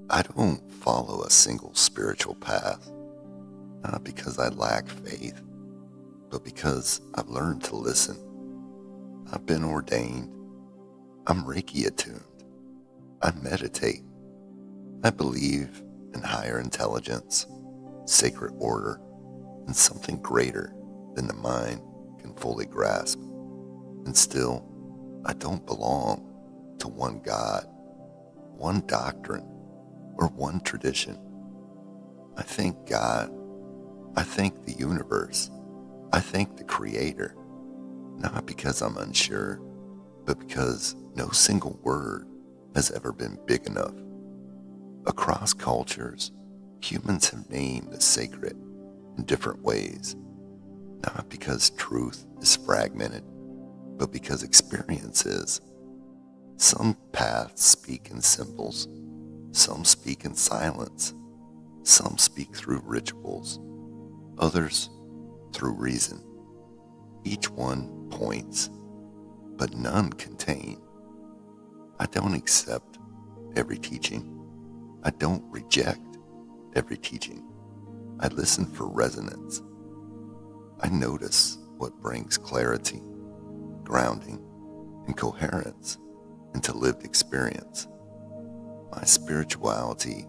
I don't follow a single spiritual path, not because I lack faith, but because I've learned to listen. I've been ordained. I'm Reiki attuned. I meditate. I believe in higher intelligence, sacred order, and something greater than the mind can fully grasp. And still, I don't belong to one God, one doctrine, or one tradition. I thank God. I thank the universe. I thank the Creator, not because I'm unsure, but because no single word has ever been big enough. Across cultures, humans have named the sacred in different ways, not because truth is fragmented, but because experience is. Some paths speak in symbols, some speak in silence, some speak through rituals, others through reason. Each one points, but none contain. I don't accept every teaching. I don't reject every teaching. I listen for resonance. I notice what brings clarity, grounding, and coherence into lived experience. My spirituality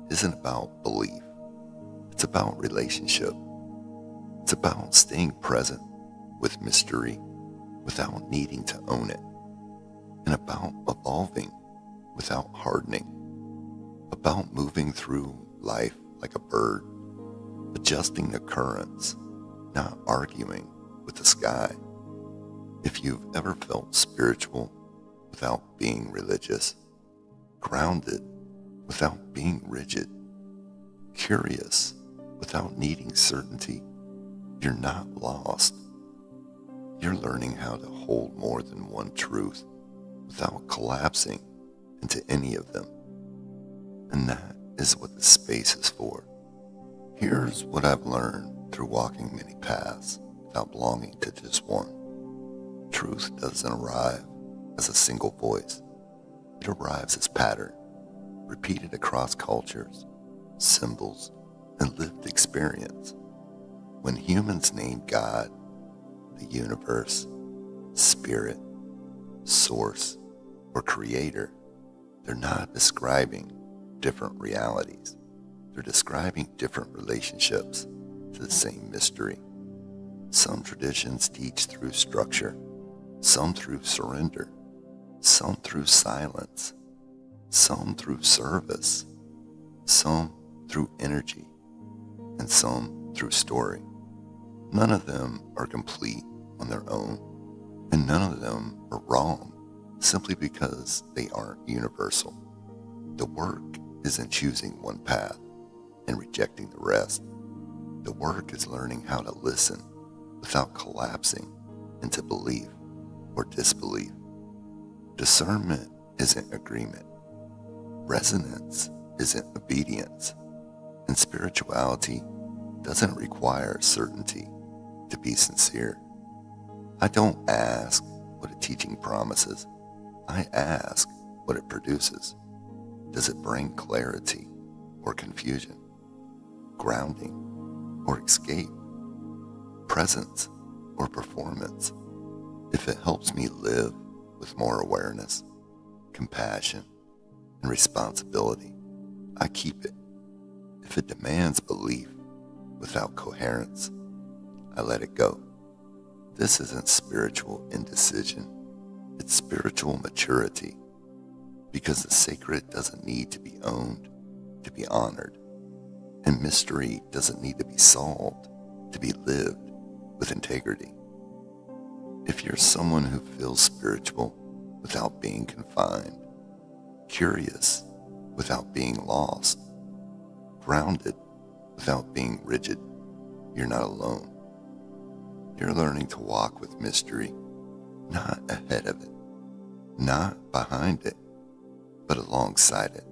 isn't about belief. It's about relationship. It's about staying present with mystery without needing to own it, and about evolving without hardening, about moving through life like a bird, adjusting the currents, not arguing with the sky. If you've ever felt spiritual without being religious, grounded without being rigid, curious without needing certainty, you're not lost. You're learning how to hold more than one truth without collapsing into any of them. And that is what this space is for. Here's what I've learned through walking many paths without belonging to just one. Truth doesn't arrive as a single voice. It arrives as pattern, repeated across cultures, symbols, and lived experience. When humans name God, the universe, spirit, source, or creator, they're not describing different realities. They're describing different relationships to the same mystery. Some traditions teach through structure, some through surrender, some through silence, some through service, some through energy, and some through story. None of them are complete on their own, and none of them are wrong simply because they aren't universal. The work isn't choosing one path and rejecting the rest. The work is learning how to listen without collapsing into belief or disbelief. Discernment isn't agreement. Resonance isn't obedience. And spirituality doesn't require certainty to be sincere. I don't ask what a teaching promises. I ask what it produces. Does it bring clarity or confusion, grounding or escape, presence or performance? If it helps me live with more awareness, compassion, and responsibility, I keep it. If it demands belief without coherence, I let it go. This isn't spiritual indecision. It's spiritual maturity, because the sacred doesn't need to be owned to be honored, and mystery doesn't need to be solved to be lived with integrity. If you're someone who feels spiritual without being confined, curious without being lost, grounded without being rigid, you're not alone. You're learning to walk with mystery, not ahead of it, not behind it, but alongside it.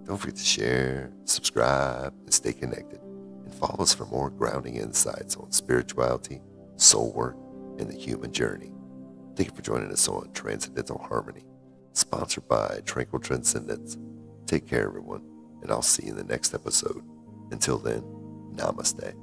Don't forget to share, subscribe, and stay connected. And follow us for more grounding insights on spirituality, soul work, and the human journey. Thank you for joining us on Transcendental Harmony, sponsored by Tranquil Transcendence. Take care, everyone, and I'll see you in the next episode. Until then, namaste.